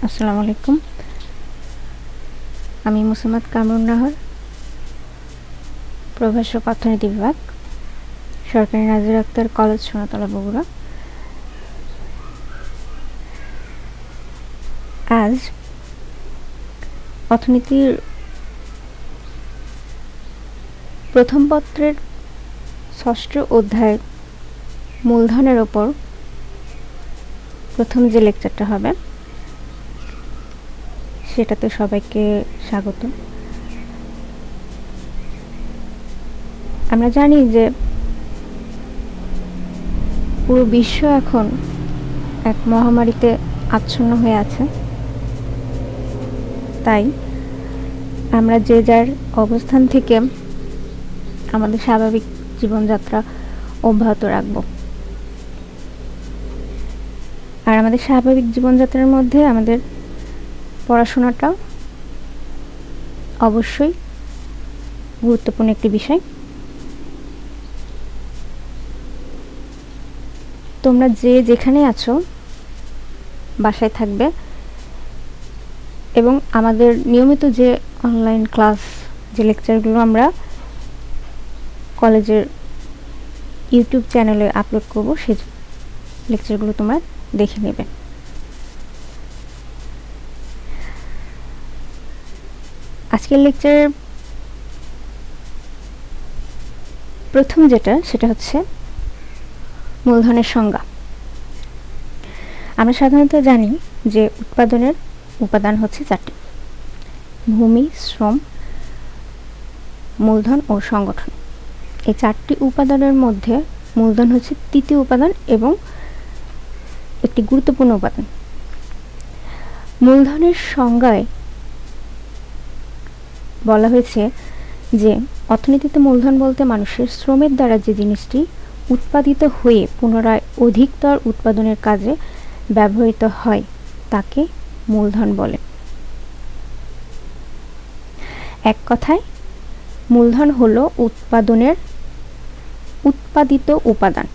আসসালামু আলাইকুম। আমি মুসাম্মদ কামরুন নাহার, প্রভাষক অর্থনীতি বিভাগ, সরকারি নাজির আক্তার কলেজ, সোনাতলা, বগুড়া। আজ অর্থনীতির প্রথম পত্রের ৬ষ্ঠ অধ্যায় মূলধনের ওপর প্রথম যে লেকচারটা হবে সেটাতে সবাইকে স্বাগত। আমরা জানি যে পুরো বিশ্ব এখন এক মহামারীতে আচ্ছন্ন হয়ে আছে, তাই আমরা যে যার অবস্থান থেকে আমাদের স্বাভাবিক জীবনযাত্রা অব্যাহত রাখব। আর আমাদের স্বাভাবিক জীবনযাত্রার মধ্যে আমাদের পড়াশোনাটাও অবশ্যই গুরুত্বপূর্ণ একটি বিষয়। তোমরা যে যেখানে আছো বাসায় থাকবে এবং আমাদের নিয়মিত যে অনলাইন ক্লাস, যে লেকচারগুলো আমরা কলেজের ইউটিউব চ্যানেলে আপলোড করব, সেই লেকচারগুলো তোমরা দেখে নেবে। আজকের লেকচারের প্রথম সেটা হচ্ছে মূলধনের সংজ্ঞা। আমরা সাধারণত জানি যে উৎপাদনের উপাদান হচ্ছে 4টি: ভূমি, শ্রম, মূলধন ও সংগঠন। এই 4টি উপাদানের মধ্যে মূলধন হচ্ছে তৃতীয় উপাদান এবং একটি গুরুত্বপূর্ণ উপাদান। মূলধনের সংজ্ঞায় বলা হয়েছে যে অর্থনীতিতে মূলধন বলতে মানুষের শ্রমের দ্বারা যে জিনিসটি উৎপাদিত হয়ে পুনরায় অধিকতর উৎপাদনের কাজে ব্যবহৃত হয় তাকে মূলধন বলে। এক কথায় মূলধন হলো উৎপাদনের উৎপাদিত উপাদান,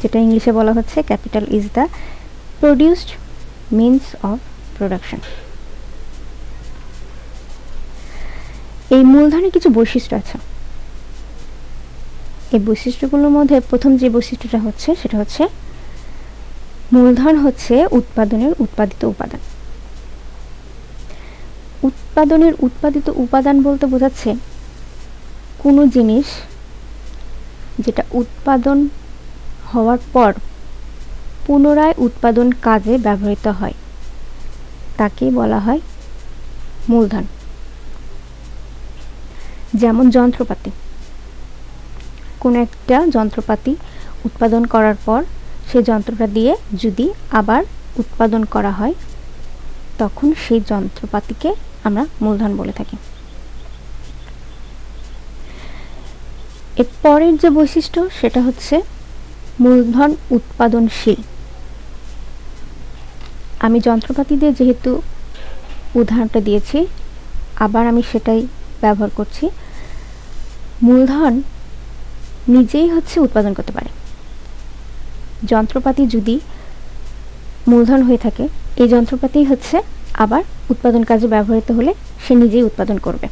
যেটা ইংলিশে বলা হচ্ছে capital is the produced means of production. এই মূলধনের কিছু বৈশিষ্ট্য আছে। এই বৈশিষ্ট্যগুলোর মধ্যে প্রথম যে বৈশিষ্ট্যটা হচ্ছে সেটা হচ্ছে মূলধন হচ্ছে উৎপাদনের উৎপাদিত উপাদান। উৎপাদনের উৎপাদিত উপাদান বলতে বোঝাচ্ছে কোনো জিনিস যেটা উৎপাদন হওয়ার পর পুনরায় উৎপাদন কাজে ব্যবহৃত হয় তাকে বলা হয় মূলধন। যেমন যন্ত্রপাতি, কোনো একটা যন্ত্রপাতি উৎপাদন করার পর সেই যন্ত্রটা দিয়ে যদি আবার উৎপাদন করা হয় তখন সেই যন্ত্রপাতিকে আমরা মূলধন বলে থাকি। এর পরের যে বৈশিষ্ট্য সেটা হচ্ছে মূলধন উৎপাদনশীল। আমি যন্ত্রপাতি দিয়ে যেহেতু উদাহরণটা দিয়েছি, আবার আমি সেটাই ব্যবহার করছি। মূলধন নিজেই হচ্ছে উৎপাদন করতে পারে। যন্ত্রপাতি যদি মূলধন হয়ে থাকে, এই যন্ত্রপাতি হচ্ছে আবার উৎপাদন কাজে ব্যবহৃত হলে সে নিজেই উৎপাদন করবে।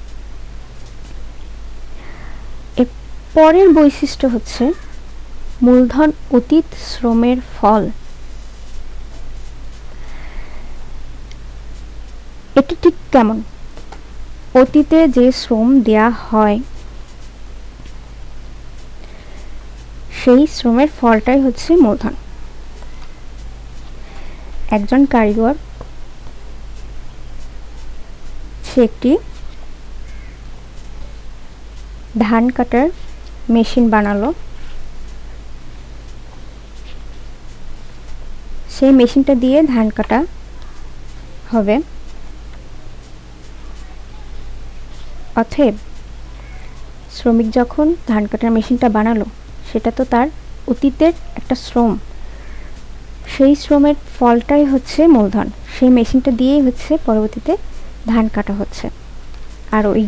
এর পরের বৈশিষ্ট্য হচ্ছে মূলধন অতীত শ্রমের ফল। এটা ঠিক কেমন? অতীতে যে শ্রম দেয়া হয় সেই শ্রমের ফলটাই হচ্ছে মূলধন। একজন কারিগর সে একটি ধান কাটার মেশিন বানালো। সেই মেশিনটা দিয়ে ধান কাটা হবে। অতএব শ্রমিক যখন ধান কাটার মেশিনটা বানালো সেটা তো তার অতীতের একটা শ্রম। সেই শ্রমের ফলটাই হচ্ছে মূলধন। সেই মেশিনটা দিয়েই হচ্ছে পরবর্তীতে ধান কাটা হচ্ছে, আর ওই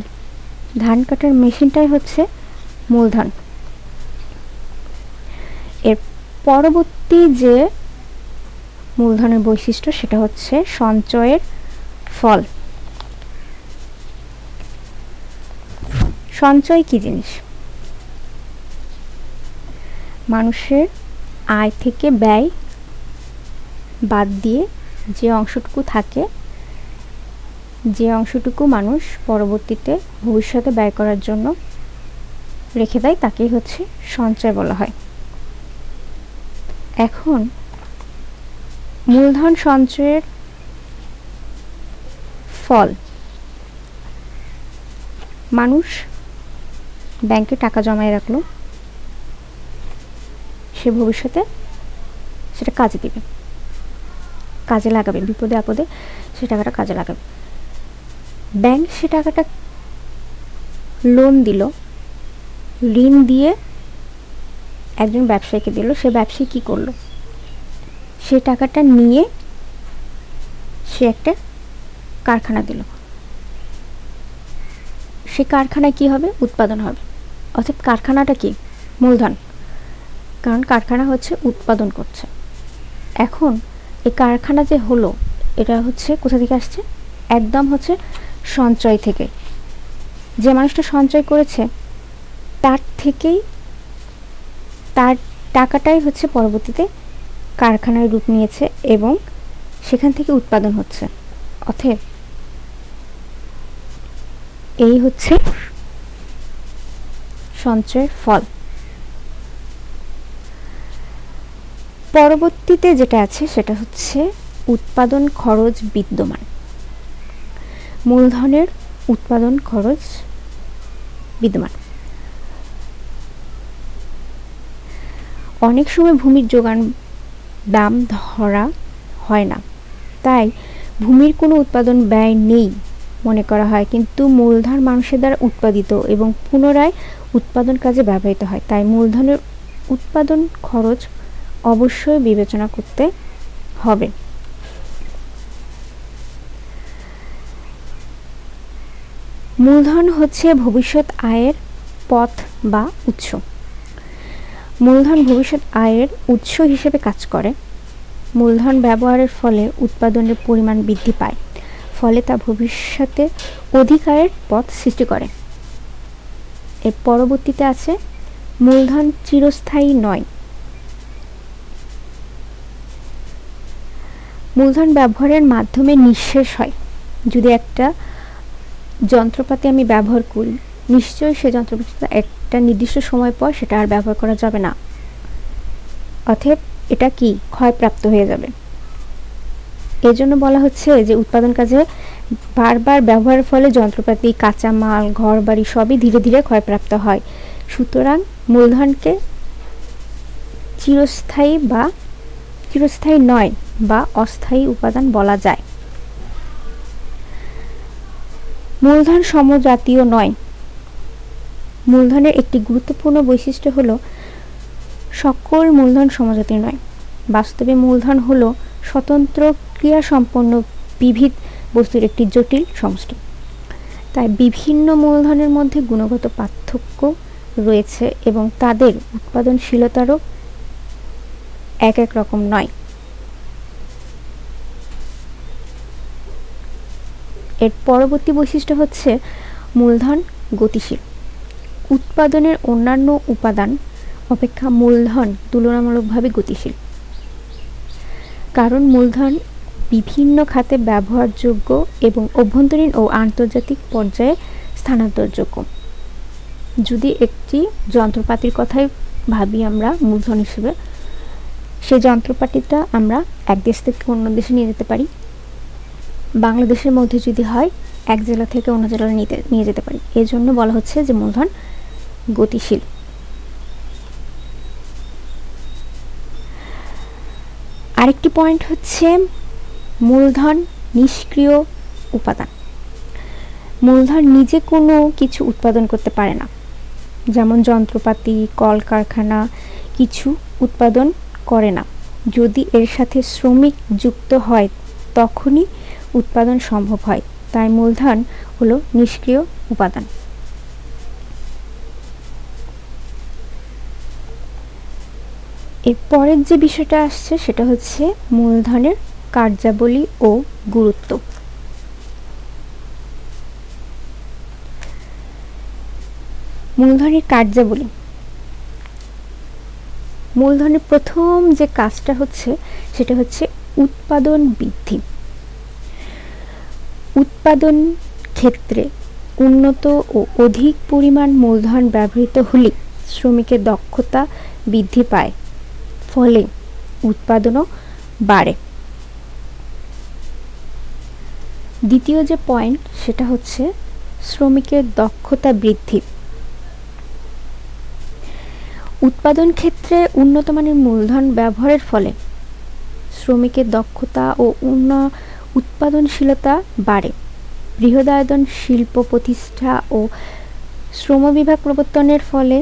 ধান কাটার মেশিনটাই হচ্ছে মূলধন। এর পরবর্তী যে মূলধনের বৈশিষ্ট্য, সেটা হচ্ছে সঞ্চয়ের ফল। সঞ্চয় কি জিনিস? মানুষের আয় থেকে ব্যয় বাদ দিয়ে যে অংশটুকু থাকে, যে অংশটুকু মানুষ পরবর্তীতে ভবিষ্যতে ব্যয় করার জন্য রেখে দেয়, তাকেই হচ্ছে সঞ্চয় বলা হয়। এখন মূলধন সঞ্চয়ের ফল, মানুষ ব্যাংকে টাকা জমায় রাখলো, সে ভবিষ্যতে সেটা কাজে দিবে, কাজে লাগাবে, বিপদে আপদে সে টাকাটা কাজে লাগাবে। ব্যাংক সে টাকাটা লোন দিল, ঋণ দিয়ে একজন ব্যবসায়ীকে দিল, সে ব্যবসায়ী কি করলো? সে টাকাটা নিয়ে সে একটা কারখানা দিল, সে কারখানায় কি হবে? উৎপাদন হবে। অর্থাৎ কারখানাটা কি? মূলধন, কারণ কারখানা হচ্ছে উৎপাদন করছে। এখন এই কারখানা যে হলো, এটা হচ্ছে কোথা থেকে আসছে? একদম হচ্ছে সঞ্চয় থেকে। যে মানুষটা সঞ্চয় করেছে তার থেকেই, তার টাকাটাই হচ্ছে পরবর্তীতে কারখানায় রূপ নিয়েছে এবং সেখান থেকে উৎপাদন হচ্ছে। অতএব এই হচ্ছে সঞ্চয়ের ফল। পরবর্তীতে যেটা আছে সেটা হচ্ছে উৎপাদন খরচ বিদ্যমান। মূলধনের উৎপাদন খরচ বিদ্যমান। অনেক সময় ভূমির যোগান দাম ধরা হয় না, তাই ভূমির কোনো উৎপাদন ব্যয় নেই মনে করা হয়, কিন্তু মূলধন মানুষের দ্বারা উৎপাদিত এবং পুনরায় উৎপাদন কাজে ব্যবহৃত হয়, তাই মূলধনের উৎপাদন খরচ অবশ্যই বিবেচনা করতে হবে। মূলধন হচ্ছে ভবিষ্যৎ আয়ের পথ বা উৎস। মূলধন ভবিষ্যৎ আয়ের উৎস হিসেবে কাজ করে। মূলধন ব্যবহারের ফলে উৎপাদনের পরিমাণ বৃদ্ধি পায়, ফলে তা ভবিষ্যতে অধিক আয়ের পথ সৃষ্টি করে। এর পরবর্তীতে আছে মূলধন চিরস্থায়ী নয়। মূলধন ব্যবহারের মাধ্যমে নিঃশেষ হয়। যদি একটা যন্ত্রপাতি আমি ব্যবহার করি, নিশ্চয়ই সে যন্ত্রপাতিটা একটা নির্দিষ্ট সময় পর সেটা আর ব্যবহার করা যাবে না, অতএব এটা কি? ক্ষয়প্রাপ্ত হয়ে যাবে। এজন্য বলা হচ্ছে যে উৎপাদন কাজে বারবার ব্যবহারের ফলে যন্ত্রপাতি, কাঁচামাল, ঘরবাড়ি সবই ধীরে ধীরে ক্ষয়প্রাপ্ত হয়। সুতরাং মূলধনকে চিরস্থায়ী নয় বা অস্থায়ী উপাদান বলা যায়। মূলধন সমজাতীয় নয়। মূলধনের একটি গুরুত্বপূর্ণ বৈশিষ্ট্য হলো সকল মূলধন সমজাতীয় নয়। বাস্তবে মূলধন হলো স্বতন্ত্র ক্রিয়াসম্পন্ন বিবিধ বস্তুর একটি জটিল সমষ্টি। তাই বিভিন্ন মূলধনের মধ্যে গুণগত পার্থক্য রয়েছে এবং তাদের উৎপাদনশীলতারও এক এক রকম নয়। এর পরবর্তী বৈশিষ্ট্য হচ্ছে মূলধন গতিশীল। উৎপাদনের অন্যান্য উপাদান অপেক্ষা মূলধন তুলনামূলকভাবে গতিশীল, কারণ মূলধন বিভিন্ন খাতে ব্যবহারযোগ্য এবং অভ্যন্তরীণ ও আন্তর্জাতিক পর্যায়ে স্থানান্তরযোগ্য। যদি একটি যন্ত্রপাতির কথাই ভাবি আমরা মূলধন হিসেবে, সেই যন্ত্রপাতিটা আমরা এক দেশ থেকে অন্য দেশে নিয়ে যেতে পারি। বাংলাদেশের মধ্যে যদি হয়, এক জেলা থেকে অন্য জেলায় নিয়ে যেতে পারি। এই জন্য বলা হচ্ছে যে মূলধন গতিশীল। আরেকটি পয়েন্ট হচ্ছে মূলধন নিষ্ক্রিয় উপাদান। মূলধন নিজে কোনো কিছু উৎপাদন করতে পারে না, যেমন যন্ত্রপাতি, কলকারখানা কিছু উৎপাদন করে না। যদি এর সাথে শ্রমিক যুক্ত হয় তখনই উৎপাদন সম্ভব হয়, তাই মূলধন হলো নিষ্ক্রিয় উপাদান। এর পরের যে বিষয়টা আসছে সেটা হচ্ছে মূলধনের কার্যাবলী ও গুরুত্ব। মূলধনের কার্যাবলী, মূলধনের প্রথম যে কাজটা হচ্ছে সেটা হচ্ছে উৎপাদন বৃদ্ধি। উৎপাদন ক্ষেত্রে উন্নত ও অধিক পরিমাণ মূলধন ব্যবহৃত হলে শ্রমিকের দক্ষতা বৃদ্ধি পায়, ফলে উৎপাদনও বাড়ে। দ্বিতীয় যে পয়েন্ট সেটা হচ্ছে শ্রমিকের দক্ষতা বৃদ্ধি। উৎপাদন ক্ষেত্রে উন্নত মানের মূলধন ব্যবহারের ফলে শ্রমিকের দক্ষতা ও উৎপাদনশীলতা বাড়ে। বৃহদায়তন শিল্প প্রতিষ্ঠা ও শ্রম বিভাগ প্রবর্তনের ফলে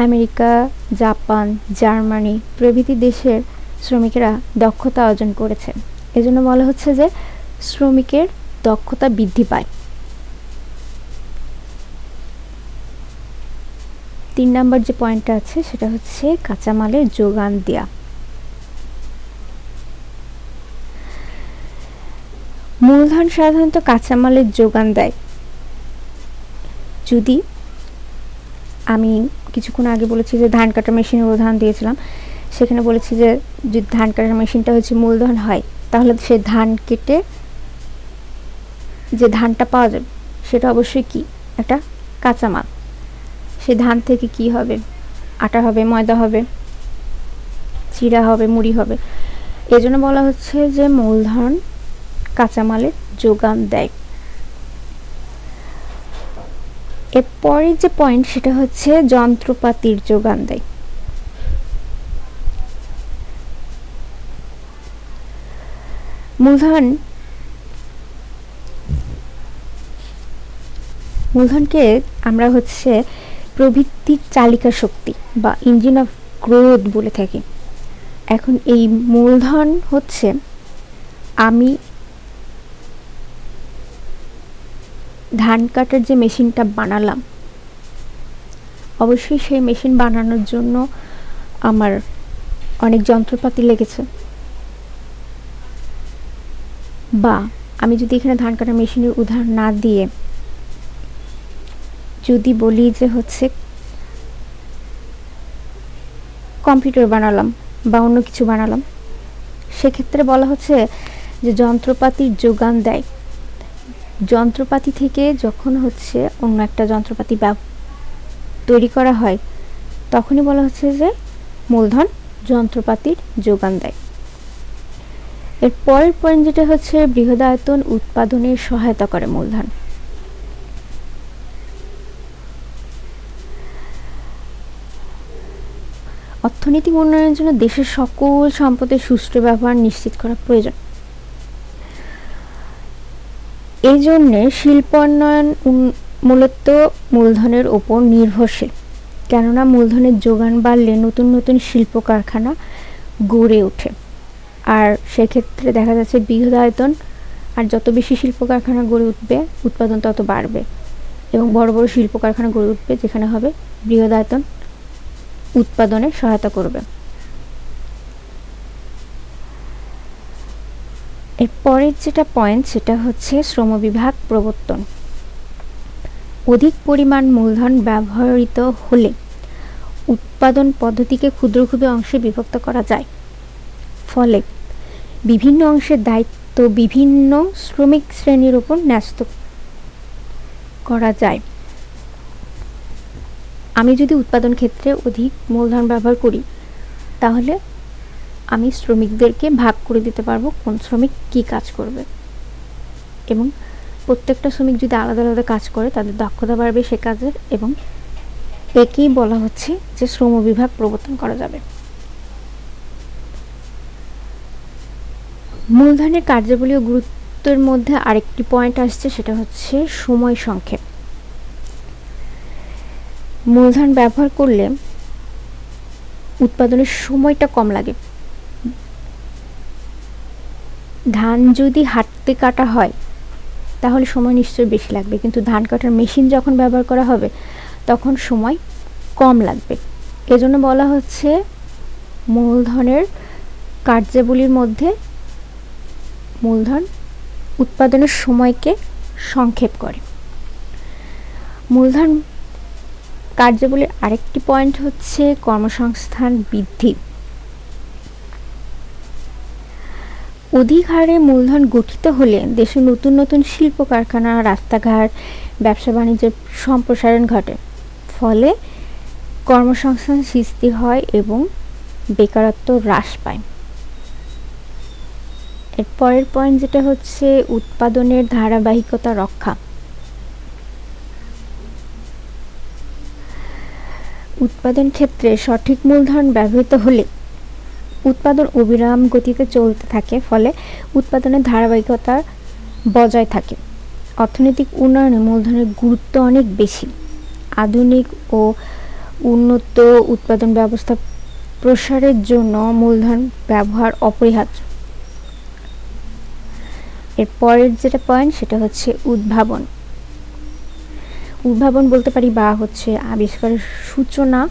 আমেরিকা, জাপান, জার্মানি প্রভৃতি দেশের শ্রমিকেরা দক্ষতা অর্জন করেছে। এজন্য বলা হচ্ছে যে শ্রমিকের দক্ষতা বৃদ্ধি পায়। 3 নম্বর যে পয়েন্টটা আছে সেটা হচ্ছে কাঁচামালের যোগান দেয়া। মূলধন সাধারণত কাঁচামালের যোগান দেয়। যদি আমি কিছুক্ষণ আগে বলেছি যে ধান কাটার মেশিনের উদাহরণ দিয়েছিলাম, সেখানে বলেছি যে যদি ধান কাটার মেশিনটা হচ্ছে মূলধন হয়, তাহলে সে ধান কেটে যে ধানটা পাওয়া যাবে সেটা অবশ্যই কি একটা কাঁচামাল। সে ধান থেকে কি হবে? আটা হবে, ময়দা হবে, চিড়া হবে, মুড়ি হবে। এজন্য বলা হচ্ছে যে মূলধন কাঁচামালের যোগান দেয়। এরপরের যে পয়েন্ট সেটা হচ্ছে যন্ত্রপাতির যোগান দেয়। মূলধনকে আমরা হচ্ছে প্রবৃদ্ধির চালিকা শক্তি বা ইঞ্জিন অফ গ্রোথ বলে থাকি। এখন এই মূলধন হচ্ছে, আমি ধান কাটার যে মেশিনটা বানালাম, অবশ্যই সেই মেশিন বানানোর জন্য আমার অনেক যন্ত্রপাতি লেগেছে। বা আমি যদি এখানে ধান কাটার মেশিনের উদাহরণ না দিয়ে যদি বলি যে হচ্ছে কম্পিউটার বানালাম বা অন্য কিছু বানালাম, সেক্ষেত্রে বলা হচ্ছে যে যন্ত্রপাতির যোগান দেয়। যন্ত্রপাতি থেকে যখন হচ্ছে অন্য একটা যন্ত্রপাতি তৈরি করা হয়, তখনই বলা হচ্ছে যে মূলধন যন্ত্রপাতির যোগান দেয়। এর পরের পয়েন্ট যেটা হচ্ছে বৃহদায়তন উৎপাদনের সহায়তা করে মূলধন। অর্থনৈতিক উন্নয়নের জন্য দেশের সকল সম্পদের সুষ্ঠু ব্যবহার নিশ্চিত করা প্রয়োজন। এই জন্যে শিল্পোন্নয়ন মূলত মূলধনের উপর নির্ভরশীল, কেননা মূলধনের যোগান বাড়লে নতুন নতুন শিল্প কারখানা গড়ে ওঠে। আর সেক্ষেত্রে দেখা যাচ্ছে বৃহদায়তন, আর যত বেশি শিল্প কারখানা গড়ে উঠবে উৎপাদন তত বাড়বে, এবং বড় বড় শিল্প কারখানা গড়ে উঠবে যেখানে হবে বৃহদায়তন উৎপাদনে সহায়তা করবে। এরপরের যেটা পয়েন্ট সেটা হচ্ছে শ্রম বিভাগ প্রবর্তন। অধিক পরিমাণ মূলধন ব্যবহৃত হলে উৎপাদন পদ্ধতিকে ক্ষুদ্র ক্ষুদ্র অংশে বিভক্ত করা যায়, ফলে বিভিন্ন অংশের দায়িত্ব বিভিন্ন শ্রমিক শ্রেণীর উপর ন্যস্ত করা যায়। আমি যদি উৎপাদন ক্ষেত্রে অধিক মূলধন ব্যবহার করি, তাহলে আমি শ্রমিকদেরকে ভাগ করে দিতে পারবো কোন শ্রমিক কি কাজ করবে, এবং প্রত্যেকটা শ্রমিক যদি আলাদা আলাদা কাজ করে তাদের দক্ষতা বাড়বে সে কাজের, এবং একেই বলা হচ্ছে যে শ্রম বিভাগ প্রবর্তন করা যাবে। মূলধনের কার্যাবলী ও গুরুত্বের মধ্যে আরেকটি পয়েন্ট আসছে, সেটা হচ্ছে সময় সংক্ষেপ। মূলধন ব্যবহার করলে উৎপাদনের সময়টা কম লাগে। ধান যদি হাতে কাটা হয় তাহলে সময় নিশ্চয়ই বেশি লাগবে, কিন্তু ধান কাটার মেশিন যখন ব্যবহার করা হবে তখন সময় কম লাগবে। এজন্য বলা হচ্ছে মূলধনের কার্যাবলীর মধ্যে মূলধন উৎপাদনের সময়কে সংক্ষেপ করে। মূলধন কার্যাবলীর আরেকটি পয়েন্ট হচ্ছে কর্মসংস্থান বৃদ্ধি। অধিক হারে মূলধন গঠিত হলে দেশে নতুন নতুন শিল্প কারখানা, রাস্তাঘাট, ব্যবসা বাণিজ্যের সম্প্রসারণ ঘটে, ফলে কর্মসংস্থান সৃষ্টি হয় এবং বেকারত্ব হ্রাস পায়। এর পরের পয়েন্ট যেটা হচ্ছে উৎপাদনের ধারাবাহিকতা রক্ষা। উৎপাদন ক্ষেত্রে সঠিক মূলধন ব্যবহৃত হলে উৎপাদন অবিরাম গতিতে চলতে থাকে, ফলে উৎপাদনের ধারাবাহিকতা বজায় থাকে। অর্থনৈতিক উন্নয়নে মূলধনের গুরুত্ব অনেক বেশি। আধুনিক ও উন্নত উৎপাদন ব্যবস্থা প্রসারের জন্য মূলধন ব্যবহার অপরিহার্য। এর পরের যেটা পয়েন্ট সেটা হচ্ছে উদ্ভাবন। উদ্ভাবন বলতে পারি বা হচ্ছে আবিষ্কারের সূচনা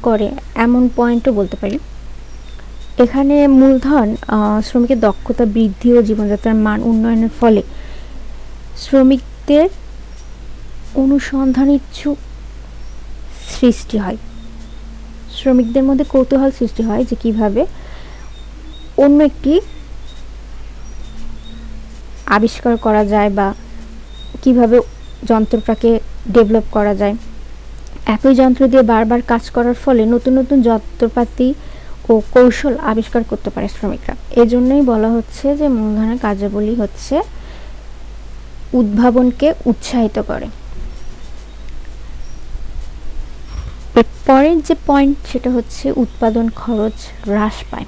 করে এমন পয়েন্টও বলতে পারি। এখানে মূলধন শ্রমিকের দক্ষতা বৃদ্ধি ও জীবনযাত্রার মান উন্নয়নের ফলে শ্রমিকদের অনুসন্ধান ইচ্ছুক সৃষ্টি হয়। শ্রমিকদের মধ্যে কৌতূহল সৃষ্টি হয় যে কিভাবে অন্য একটি আবিষ্কার করা যায় বা কিভাবে যন্ত্রটাকে ডেভেলপ করা যায়। একই যন্ত্র দিয়ে বারবার কাজ করার ফলে নতুন নতুন যন্ত্রপাতি ও কৌশল আবিষ্কার করতে পারে শ্রমিকরা। এজন্যই বলা হচ্ছে যে মূলধনের কার্যাবলী হচ্ছে উদ্ভাবনকে উৎসাহিত করে। পরের যে পয়েন্ট সেটা হচ্ছে উৎপাদন খরচ হ্রাস পায়।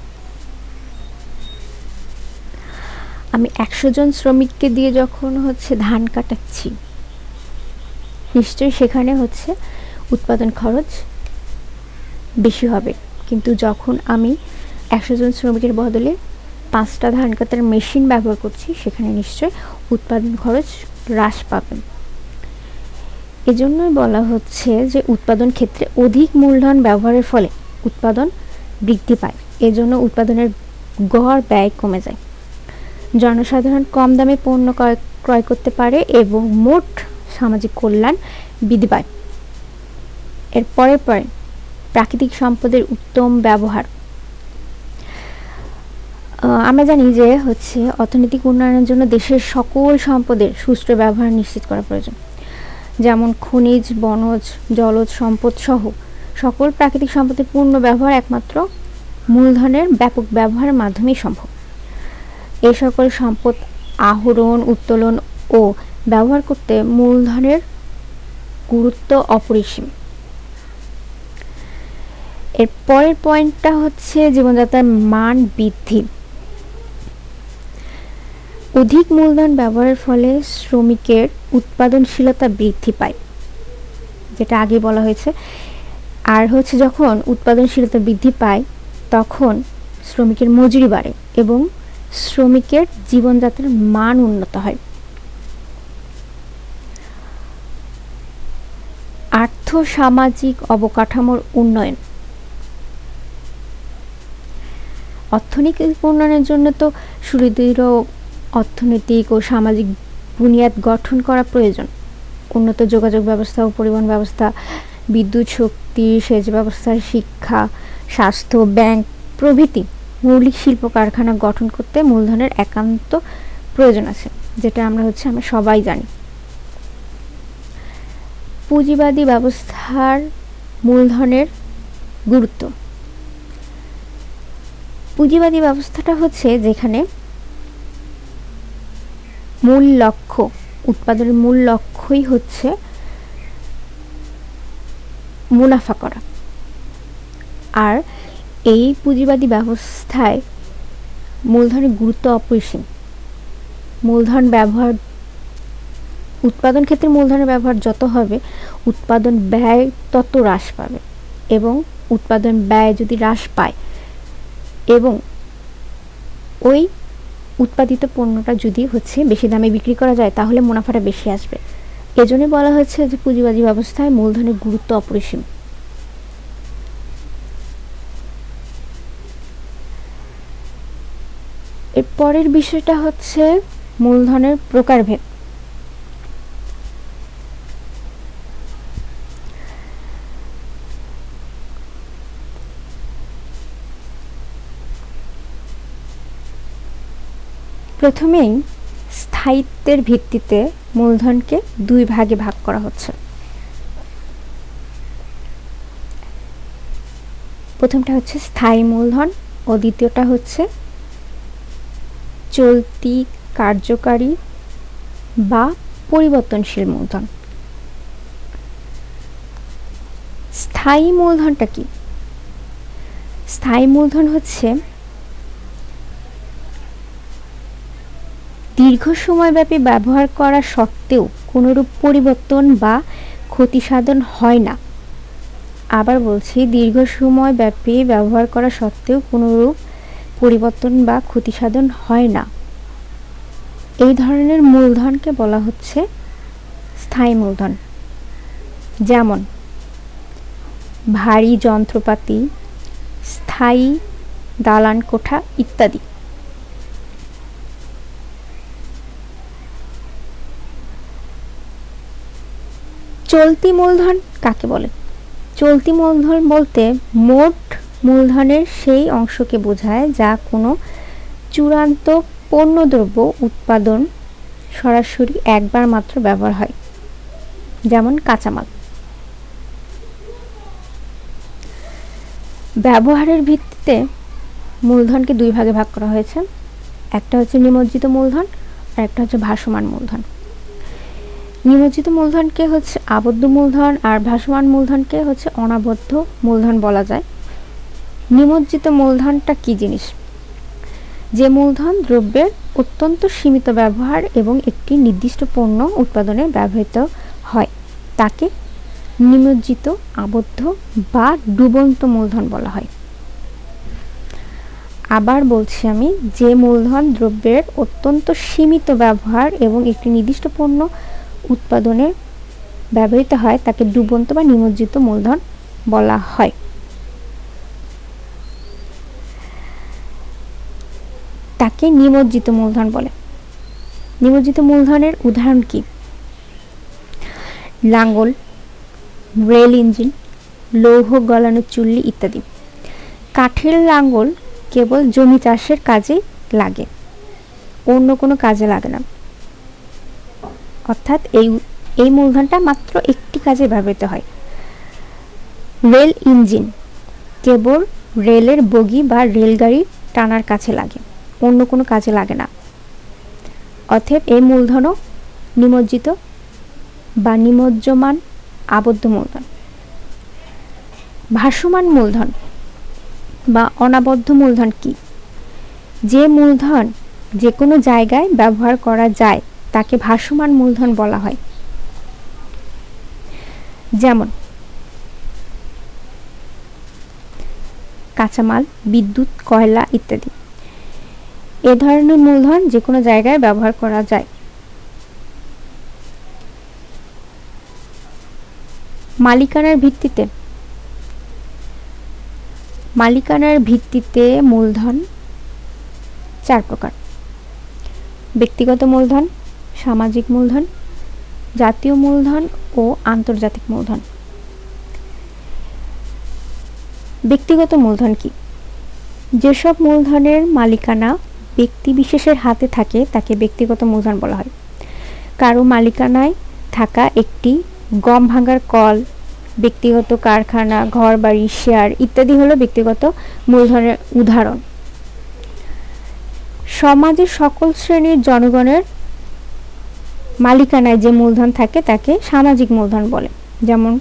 আমি 100 জন শ্রমিককে দিয়ে যখন হচ্ছে ধান কাটাচ্ছি, নিশ্চয়ই সেখানে হচ্ছে উৎপাদন খরচ বেশি হবে, কিন্তু যখন আমি 100 জন শ্রমিকের বদলে 5টা ধান কাটার মেশিন ব্যবহার করছি, সেখানে নিশ্চয় উৎপাদন খরচ হ্রাস পাবে। এজন্যই বলা হচ্ছে যে উৎপাদন ক্ষেত্রে অধিক মূলধন ব্যবহারের ফলে উৎপাদন বৃদ্ধি পায়। এজন্য উৎপাদনের গড় ব্যয় কমে যায়, জনসাধারণ কম দামে পণ্য ক্রয় করতে পারে এবং মোট সামাজিক কল্যাণ বৃদ্ধি পায়। এর পরের পয়েন্ট প্রাকৃতিক সম্পদের উত্তম ব্যবহার। আমরা জানি যে হচ্ছে অর্থনৈতিক উন্নয়নের জন্য দেশের সকল সম্পদের সুষ্ঠু ব্যবহার নিশ্চিত করা প্রয়োজন। যেমন খনিজ, বনজ, জলজ সম্পদ সহ সকল প্রাকৃতিক সম্পদের পূর্ণ ব্যবহার একমাত্র মূলধনের ব্যাপক ব্যবহারের মাধ্যমেই সম্ভব। এই সকল সম্পদ আহরণ, উত্তোলন ও ব্যবহার করতে মূলধনের গুরুত্ব অপরিসীম। এর পরের পয়েন্টটা হচ্ছে জীবনযাত্রার মান বৃদ্ধি। অধিক মূলধন ব্যবহারের ফলে শ্রমিকের উৎপাদনশীলতা বৃদ্ধি পায়, যেটা আগে বলা হয়েছে। আর হচ্ছে যখন উৎপাদনশীলতা বৃদ্ধি পায় তখন শ্রমিকের মজুরি বাড়ে এবং শ্রমিকের জীবনযাত্রার মান উন্নত হয়। আর্থ সামাজিক অবকাঠামোর উন্নয়ন। অর্থনৈতিক উন্নয়নের জন্য তো সুদৃঢ় অর্থনৈতিক ও সামাজিক বুনিয়াদ গঠন করা প্রয়োজন। উন্নত যোগাযোগ ব্যবস্থা ও পরিবহন ব্যবস্থা, বিদ্যুৎ শক্তি, সেচ ব্যবস্থা, শিক্ষা, স্বাস্থ্য, ব্যাংক প্রভৃতি মৌলিক শিল্প কারখানা গঠন করতে মূলধনের একান্ত প্রয়োজন আছে, যেটা আমরা সবাই জানি। পুঁজিবাদী ব্যবস্থার মূলধনের গুরুত্ব। পুঁজিবাদী ব্যবস্থাটা হচ্ছে যেখানে মূল লক্ষ্য, উৎপাদনের মূল লক্ষ্যই হচ্ছে মুনাফা করা। আর এই পুঁজিবাদী ব্যবস্থায় মূলধনের গুরুত্ব অপরিসীম। মূলধন ব্যবহার, উৎপাদন ক্ষেত্রে মূলধনের ব্যবহার যত হবে উৎপাদন ব্যয় তত হ্রাস পাবে, এবং উৎপাদন ব্যয় যদি হ্রাস পায় এবং ওই উৎপাদিত পণ্যটা যদি বেশি দামে বিক্রি করা যায় তাহলে মুনাফাটা বেশি আসবে। এজন্য বলা হচ্ছে যে পুঁজিবাদী ব্যবস্থায় মূলধনের গুরুত্ব অপরিসীম। পরের বিষয়টা হচ্ছে মূলধনের প্রকারভেদ। প্রথমেই স্থায়িত্বের ভিত্তিতে মূলধনকে দুই ভাগে ভাগ করা হচ্ছে। প্রথমটা হচ্ছে স্থায়ী মূলধন ও দ্বিতীয়টা হচ্ছে চলতি, কার্যকারী বা পরিবর্তনশীল মূলধন। স্থায়ী মূলধনটা কি? স্থায়ী মূলধন হচ্ছে দীর্ঘ সময়ব্যাপী ব্যবহার করা সত্ত্বেও কোনোরূপ পরিবর্তন বা ক্ষতিসাধন হয় না। আবার বলছি, দীর্ঘ সময়ব্যাপী ব্যবহার করা সত্ত্বেও কোনোরূপ পরিবর্তন বা ক্ষতিসাধন হয় না, এই ধরনের মূলধনকে বলা হচ্ছে স্থায়ী মূলধন। যেমন ভারী যন্ত্রপাতি, স্থায়ী দালান কোঠা ইত্যাদি। চলতি মূলধন কাকে বলে? চলতি মূলধন বলতে মোট মূলধনের সেই অংশকে বোঝায় যা কোনো চূড়ান্ত পণ্যদ্রব্য উৎপাদন সরাসরি একবার মাত্র ব্যবহার হয়, যেমন কাঁচামাল। ব্যবহারের ভিত্তিতে মূলধনকে দুই ভাগে ভাগ করা হয়েছে। একটা হচ্ছে নিমজ্জিত মূলধন আর একটা হচ্ছে ভাসমান মূলধন। নিমজ্জিত মূলধনকে হচ্ছে আবদ্ধ মূলধন আর ভাসমান মূলধনকে হচ্ছে অনাবদ্ধ মূলধন বলা যায়। নিমজ্জিত মূলধনটা কি জিনিস? যে মূলধন দ্রব্যের অত্যন্ত সীমিত ব্যবহার এবং একটি নির্দিষ্ট পণ্য উৎপাদনে ব্যবহৃত হয় তাকে নিমজ্জিত, আবদ্ধ বা ডুবন্ত মূলধন বলা হয়। আবার বলছি আমি, যে মূলধন দ্রব্যের অত্যন্ত সীমিত ব্যবহার এবং একটি নির্দিষ্ট পণ্য উৎপাদনে ব্যবহৃত হয় তাকে ডুবন্ত বা নিমজ্জিত মূলধন বলা হয়। তাকে নিমজ্জিত মূলধন বলে। নিমজ্জিত মূলধনের উদাহরণ কি? লাঙ্গল, রেল ইঞ্জিন, লৌহ গলানো চুল্লি ইত্যাদি। কাঠের লাঙ্গল কেবল জমি চাষের কাজে লাগে, অন্য কোনো কাজে লাগে না। অর্থাৎ এই মূলধনটা মাত্র একটি কাজে ব্যবহৃত হয়। রেল ইঞ্জিন কেবল রেলের বগি বা রেলগাড়ি টানার কাছে লাগে, অন্য কোনো কাজে লাগে না। অতএব এই মূলধনও নিমজ্জিত বা নিমজ্জমান আবদ্ধ মূলধন। ভাসমান মূলধন বা অনাবদ্ধ মূলধন কি? যে মূলধন যে কোনো জায়গায় ব্যবহার করা যায় তাকে ভাসমান মূলধন বলা হয়। যেমন কাঁচামাল, বিদ্যুৎ, কয়লা ইত্যাদি। এ ধরনের মূলধন যে কোনো জায়গায় ব্যবহার করা যায়। মালিকানার ভিত্তিতে মূলধন চার প্রকার: ব্যক্তিগত মূলধন, সামাজিক মূলধন, জাতীয় মূলধন ও আন্তর্জাতিক মূলধন। ব্যক্তিগত মূলধন কি? যেসব মূলধনের মালিকানা ব্যক্তি বিশেষের হাতে থাকে তাকে ব্যক্তিগত মূলধন বলা হয়। কারো মালিকানায় থাকা একটি গম ভাঙার কল, ব্যক্তিগত কারখানা, ঘরবাড়ি, শেয়ার ইত্যাদি হলো ব্যক্তিগত মূলধনের উদাহরণ। সমাজের সকল শ্রেণীর জনগণের মালিকানায় যে মূলধন থাকে তাকে সামাজিক মূলধন বলে, যেমন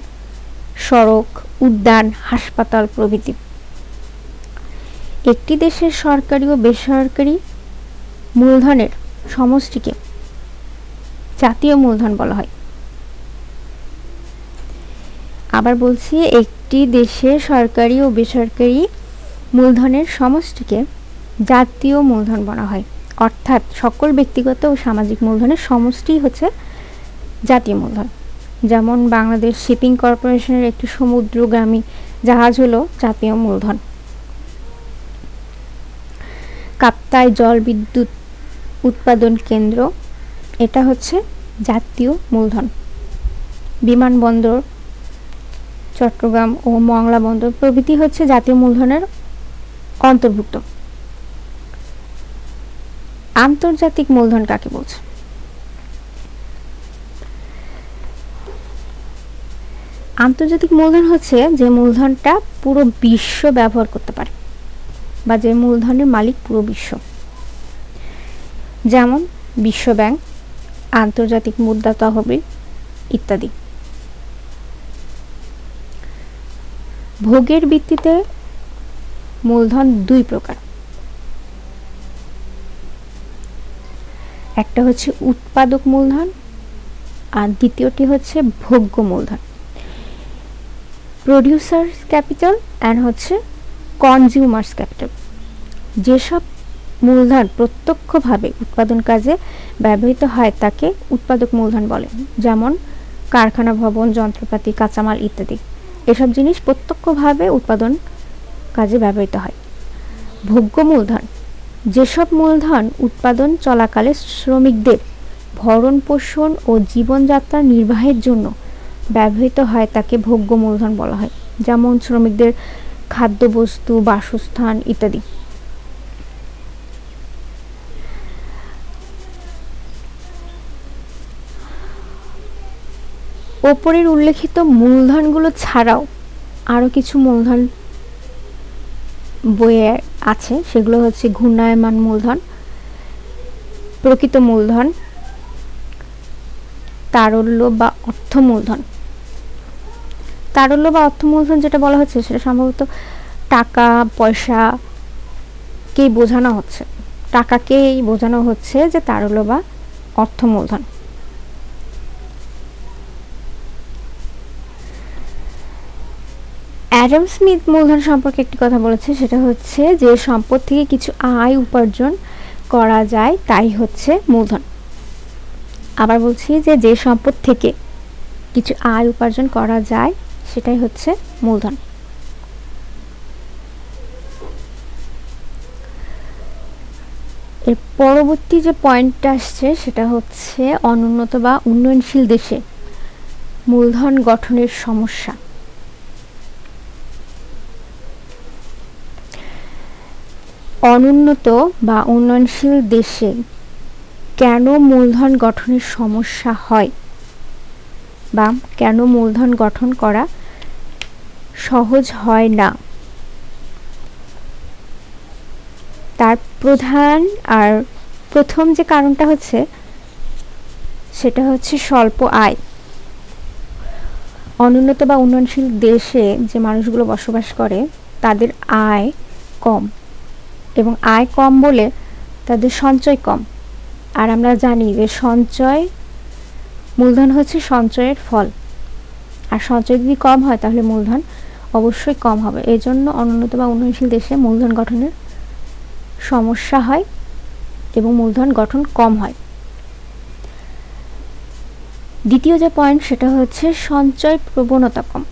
সড়ক, উদ্যান, হাসপাতাল প্রভৃতি। একটি দেশের সরকারি ও বেসরকারি মূলধনের সমষ্টিকে জাতীয় মূলধন বলা হয়। আবার বলছি, একটি দেশের সরকারি ও বেসরকারি মূলধনের সমষ্টিকে জাতীয় মূলধন বলা হয়। অর্থাৎ সকল ব্যক্তিগত ও সামাজিক মূলধনের সমষ্টি হচ্ছে জাতীয় মূলধন। যেমন বাংলাদেশ শিপিং কর্পোরেশনের একটি সমুদ্রগামী জাহাজ হলো জাতীয় মূলধন। কাপ্তাই জলবিদ্যুৎ উৎপাদন কেন্দ্র, এটা হচ্ছে জাতীয় মূলধন। বিমানবন্দর, চট্টগ্রাম ও মংলা বন্দর প্রভৃতি হচ্ছে জাতীয় মূলধনের অন্তর্ভুক্ত। আন্তর্জাতিক মূলধন কাকে বলছে? আন্তর্জাতিক মূলধন হচ্ছে যে মূলধনটা পুরো বিশ্ব ব্যবহার করতে পারে, বা যে মূলধনের মালিক পুরো বিশ্ব, যেমন বিশ্ব ব্যাংক, আন্তর্জাতিক মুদ্রা তহবিল ইত্যাদি। ভোগের ভিত্তিতে মূলধন দুই প্রকার, একটা হচ্ছে উৎপাদক মূলধন আর দ্বিতীয়টি হচ্ছে ভোগ্য মূলধন। প্রডিউসার্স ক্যাপিটাল অ্যান্ড হচ্ছে কনজিউমার্স ক্যাপিটাল। যেসব মূলধন প্রত্যক্ষভাবে উৎপাদন কাজে ব্যবহৃত হয় তাকে উৎপাদক মূলধন বলে, যেমন কারখানা, ভবন, যন্ত্রপাতি, কাঁচামাল ইত্যাদি। এসব জিনিস প্রত্যক্ষভাবে উৎপাদন কাজে ব্যবহৃত হয়। ভোগ্য মূলধন, যেসব মূলধন উৎপাদন চলাকালে শ্রমিকদের ভরণ পোষণ ও জীবনযাত্রা নির্বাহের জন্য ব্যবহৃত হয় তাকে ভোগ্য মূলধন বলা হয়, যেমন শ্রমিকদের খাদ্যবস্তু, বাসস্থান ইত্যাদি। ওপরের উল্লেখিত মূলধনগুলো ছাড়াও আরও কিছু মূলধন বইয়ে আছে, সেগুলো হচ্ছে ঘূর্ণায়মান মূলধন, প্রকৃত মূলধন, তারল্য বা অর্থ মূলধন। তারল্য বা অর্থ মূলধন যেটা বলা হচ্ছে সেটা সম্ভবত টাকা পয়সাকেই বোঝানো হচ্ছে, টাকাকেই বোঝানো হচ্ছে যে তারল্য বা অর্থ মূলধন। অ্যাডাম স্মিথ মূলধন সম্পর্কে একটি কথা বলেছে, সেটা হচ্ছে যে সম্পদ থেকে কিছু আয় উপার্জন করা যায় তাই হচ্ছে মূলধন। আবার বলছি যে যে সম্পদ থেকে কিছু আয় উপার্জন করা যায় সেটাই হচ্ছে মূলধন। এর পরবর্তী যে পয়েন্টটা আসছে সেটা হচ্ছে অনুন্নত বা উন্নয়নশীল দেশে মূলধন গঠনের সমস্যা। অনুন্নত বা উন্নয়নশীল দেশে কেন মূলধন গঠনের সমস্যা হয় বা কেন মূলধন গঠন করা সহজ হয় না, তার প্রথম যে কারণটা হচ্ছে সেটা হচ্ছে স্বল্প আয়। অনুন্নত বা উন্নয়নশীল দেশে যে মানুষগুলো বসবাস করে তাদের আয় কম, এবং আয় কম বলে তাদের সঞ্চয় কম। আর আমরা জানি যে মূলধন হচ্ছে সঞ্চয়ের ফল, আর সঞ্চয় যদি কম হয় তাহলে মূলধন অবশ্যই কম হবে। এই জন্য অনুন্নত বা উন্নয়নশীল দেশে মূলধন গঠনের সমস্যা হয় এবং মূলধন গঠন কম হয়। দ্বিতীয় যে পয়েন্ট সেটা হচ্ছে সঞ্চয় প্রবণতা কম।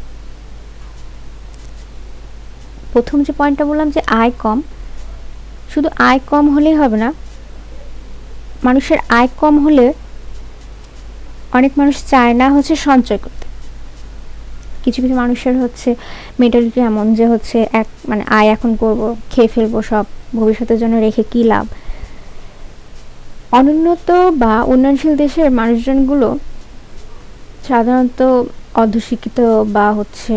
প্রথম যে পয়েন্টটা বললাম যে আয় কম, শুধু আয় কম হলেই হবে না, মানুষের আয় কম হলে অনেক মানুষ চায় না হচ্ছে সঞ্চয় করতে। কিছু কিছু মানুষের হচ্ছে মেন্টালিটি এমন যে হচ্ছে আয় এখন করব, খেয়ে ফেলবো সব, ভবিষ্যতের জন্য রেখে কি লাভ। অনুন্নত বা উন্নয়নশীল দেশের মানুষজনগুলো সাধারণত অর্ধশিক্ষিত বা হচ্ছে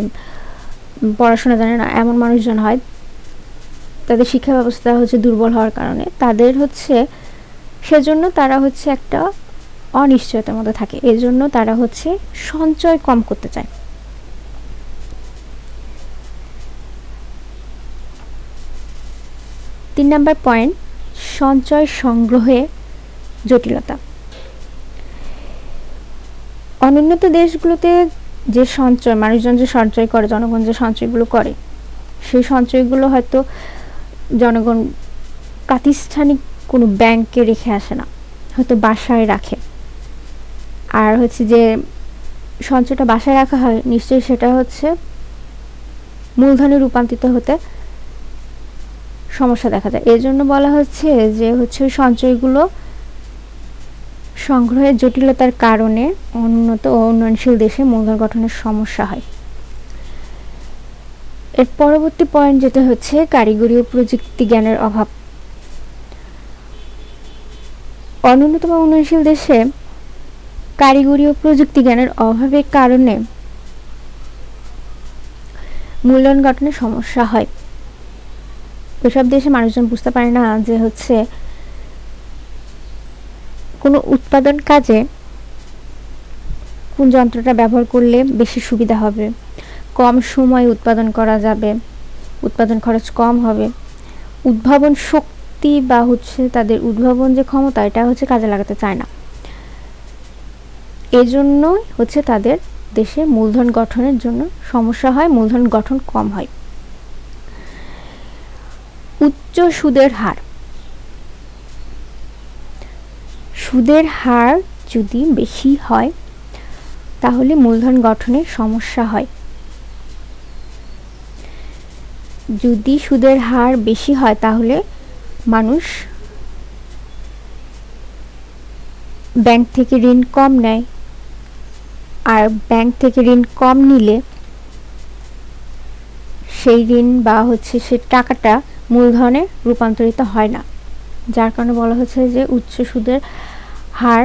পড়াশোনা জানে না এমন মানুষজন হয়। তাদের শিক্ষা ব্যবস্থা হচ্ছে দুর্বল হওয়ার কারণে সেজন্য তারা হচ্ছে একটা অনিশ্চয়তার মধ্যে থাকে। এজন্য তারা হচ্ছে সঞ্চয় কম করতে চায়। তিন নম্বর পয়েন্ট, সঞ্চয় সংগ্রহে জটিলতা। অনুন্নত দেশগুলোতে যে মানুষজন যে সঞ্চয় করে, জনগণ যে সঞ্চয়গুলো করে, সেই সঞ্চয়গুলো হয়তো জনগণ প্রাতিষ্ঠানিক কোনো ব্যাংকে রেখে আসে না, হয়তো বাসায় রাখে। আর হচ্ছে যে সঞ্চয়টা বাসায় রাখা হয় নিশ্চয়ই সেটা হচ্ছে মূলধনে রূপান্তরিত হতে সমস্যা দেখা যায়। এর জন্য বলা হচ্ছে যে হচ্ছে সঞ্চয়গুলো সংগ্রহের জটিলতার কারণে উন্নত ও উন্নয়নশীল দেশে মূলধন গঠনের সমস্যা হয়। এর পরবর্তী পয়েন্ট যেটা হচ্ছে কারিগরি ও প্রযুক্তি জ্ঞানের অভাব। অনুন্নত বা উন্নয়নশীল দেশে কারিগরি ও প্রযুক্তি জ্ঞানের অভাবের কারণে মূলধন গঠনে সমস্যা হয়। ওইসব দেশে মানুষজন বুঝতে পারে না যে হচ্ছে কোনো উৎপাদন কাজে কোন যন্ত্রটা ব্যবহার করলে বেশি সুবিধা হবে, কম সময়ে উৎপাদন করা যাবে, উৎপাদন খরচ কম হবে, উদ্ভাবন শক্তি বা হচ্ছে তাদের উদ্ভাবন যে ক্ষমতা এটা হচ্ছে কাজে লাগাতে চায় না। এজন্য হচ্ছে তাদের দেশে মূলধন গঠনের জন্য সমস্যা হয়, মূলধন গঠন কম হয়। উচ্চ সুদের হার। সুদের হার যদি বেশি হয় তাহলে মূলধন গঠনের সমস্যা হয়। যদি সুদের হার বেশি হয় তাহলে মানুষ ব্যাংক থেকে ঋণ কম নেয়, আর ব্যাংক থেকে ঋণ কম নিলে সেই ঋণ বা হচ্ছে সে টাকাটা মূলধনে রূপান্তরিত হয় না, যার কারণে বলা হচ্ছে যে উচ্চ সুদের হার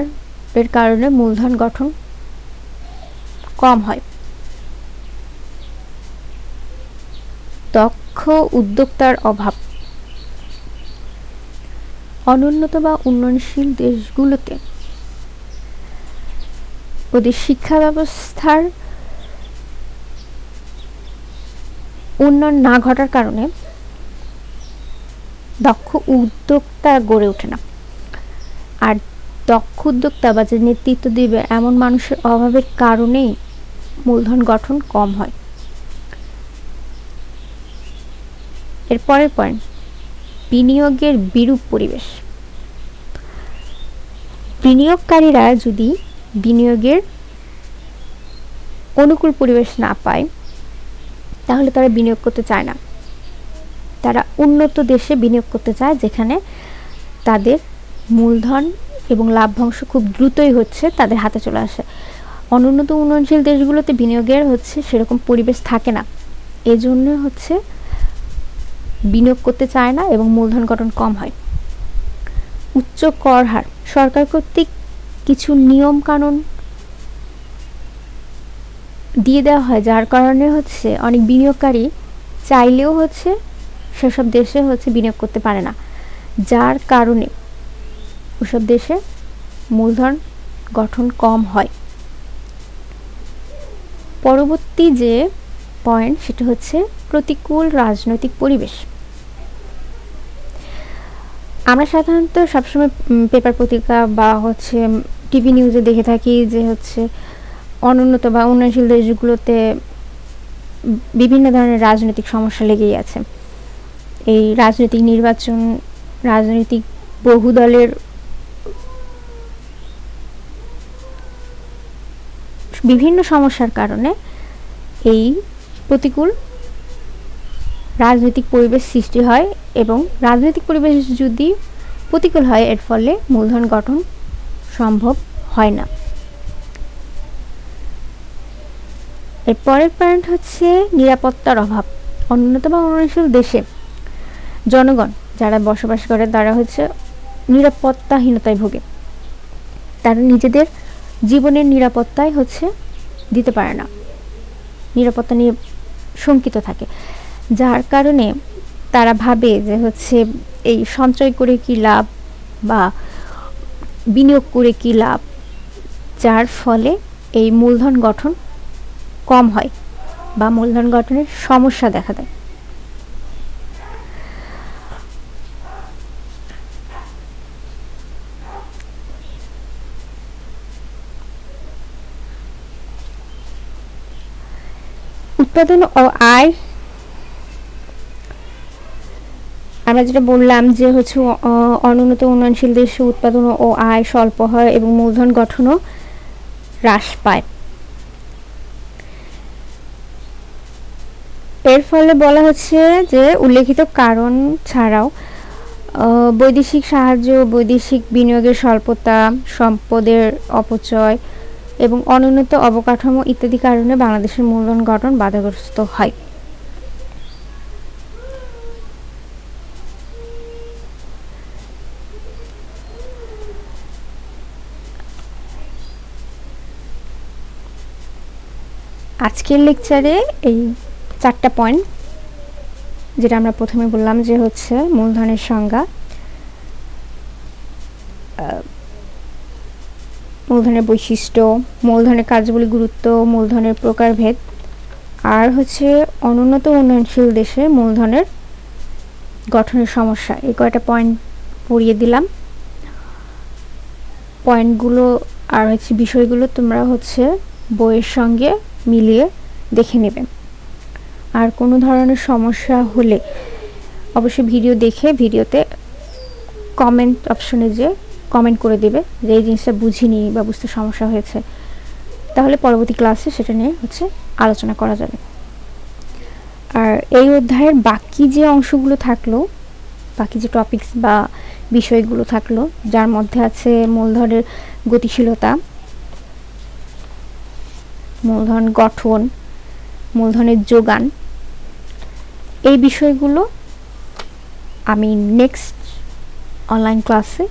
এর কারণে মূলধন গঠন কম হয়। দক্ষ উদ্যোক্তার অভাব। অনুন্নত বা উন্নয়নশীল দেশগুলোতে ওদের শিক্ষা ব্যবস্থার উন্নয়ন না ঘটার কারণে দক্ষ উদ্যোক্তা গড়ে ওঠে না। আর দক্ষ উদ্যোক্তা বা যে নেতৃত্ব দিবে এমন মানুষের অভাবের কারণেই মূলধন গঠন কম হয়। এর পরের পয়েন্ট বিনিয়োগের বিরূপ পরিবেশ। বিনিয়োগকারীরা যদি বিনিয়োগের অনুকূল পরিবেশ না পায় তাহলে তারা বিনিয়োগ করতে চায় না। তারা উন্নত দেশে বিনিয়োগ করতে চায় যেখানে তাদের মূলধন এবং লাভ্যাংশ খুব দ্রুতই হচ্ছে তাদের হাতে চলে আসে। অনুন্নত উন্নয়নশীল দেশগুলোতে বিনিয়োগের হচ্ছে সেরকম পরিবেশ থাকে না, এজন্য হচ্ছে বিনিয়োগ করতে চায় না এবং মূলধন গঠন কম হয়। উচ্চ কর হার। সরকার কর্তৃক কিছু নিয়ম কানুন দিয়ে দেওয়া হয় যার কারণে হচ্ছে অনেক বিনিয়োগকারী চাইলেও হচ্ছে সেসব দেশে হচ্ছে বিনিয়োগ করতে পারে না, যার কারণে ওসব দেশে মূলধন গঠন কম হয়। পরবর্তী যে পয়েন্ট সেটা হচ্ছে প্রতিকূল রাজনৈতিক পরিবেশ। আমরা সাধারণত সবসময় পেপার পত্রিকা বা হচ্ছে টিভি নিউজে দেখে থাকি যে হচ্ছে অনুন্নত বা উন্নয়নশীল দেশগুলোতে বিভিন্ন ধরনের রাজনৈতিক সমস্যা লেগেই আছে। এই রাজনৈতিক নির্বাচন, রাজনৈতিক বহুদলের বিভিন্ন সমস্যার কারণে এই প্রতিকূল রাজনৈতিক পরিবেশ সৃষ্টি হয়, এবং রাজনৈতিক পরিবেশ যদি প্রতিকূল হয় এর ফলে মূলধন গঠন সম্ভব হয় না। এর পরের পয়েন্ট হচ্ছে নিরাপত্তার অভাব। অনুন্নত বা উন্নয়নশীল দেশে জনগণ যারা বসবাস করে তারা হচ্ছে নিরাপত্তাহীনতায় ভোগে। তারা নিজেদের জীবনের নিরাপত্তায় হচ্ছে দিতে পারে না, নিরাপত্তা নিয়ে শঙ্কিত থাকে, যার কারণে তারা ভাবে যে হচ্ছে এই সঞ্চয় করে কি লাভ বা বিনিয়োগ করে কি লাভ, যার ফলে এই মূলধন গঠন কম হয় বা মূলধন গঠনের সমস্যা দেখা দেয়। উৎপাদন ও আয়। আমরা যেটা বললাম যে হচ্ছে অনুন্নত উন্নয়নশীল দেশে উৎপাদন ও আয় স্বল্প হয় এবং মূলধন গঠনও হ্রাস পায়। এর ফলে বলা হচ্ছে যে উল্লেখিত কারণ ছাড়াও বৈদেশিক সাহায্য, বৈদেশিক বিনিয়োগের স্বল্পতা, সম্পদের অপচয় এবং অনুন্নত অবকাঠামো ইত্যাদি কারণে বাংলাদেশের মূলধন গঠন বাধাগ্রস্ত হয়। আজকের লেকচারে এই 4টা পয়েন্ট, যেটা আমরা প্রথমে বললাম যে হচ্ছে মূলধনের সংজ্ঞা, মূলধনের বৈশিষ্ট্য, মূলধনের কার্যাবলী গুরুত্ব, মূলধনের প্রকারভেদ, আর হচ্ছে অনুন্নত উন্নয়নশীল দেশে মূলধনের গঠনের সমস্যা। এই কয়টা পয়েন্ট পড়িয়ে দিলাম। পয়েন্টগুলো আর হচ্ছে বিষয়গুলো তোমরা হচ্ছে বইয়ের সঙ্গে মিলিয়ে দেখে নেবে। আর কোনো ধরনের সমস্যা হলে অবশ্যই ভিডিও দেখে ভিডিওতে কমেন্ট অপশনে যে কমেন্ট করে দেবে যে এই জিনিসটা বুঝিনি বা বুঝতে সমস্যা হয়েছে, তাহলে পরবর্তী ক্লাসে সেটা নিয়ে হচ্ছে আলোচনা করা যাবে। আর এই অধ্যায়ের বাকি যে অংশগুলো থাকলো, বাকি যে টপিকস বা বিষয়গুলো থাকলো, যার মধ্যে আছে মূলধনের গতিশীলতা, মূলধন গঠন, মূলধনের যোগান, এই বিষয়গুলো আমি নেক্সট অনলাইন ক্লাসে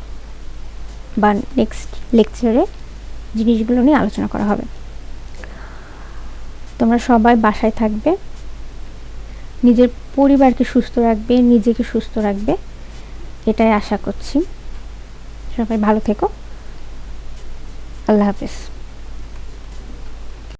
বা নেক্সট লেকচারে জিনিসগুলো নিয়ে আলোচনা করা হবে। তোমরা সবাই বাসায় থাকবে, নিজের পরিবারকে সুস্থ রাখবে, নিজেকে সুস্থ রাখবে, এটাই আশা করছি। সবাই ভালো থেকো। আল্লাহ হাফেজ।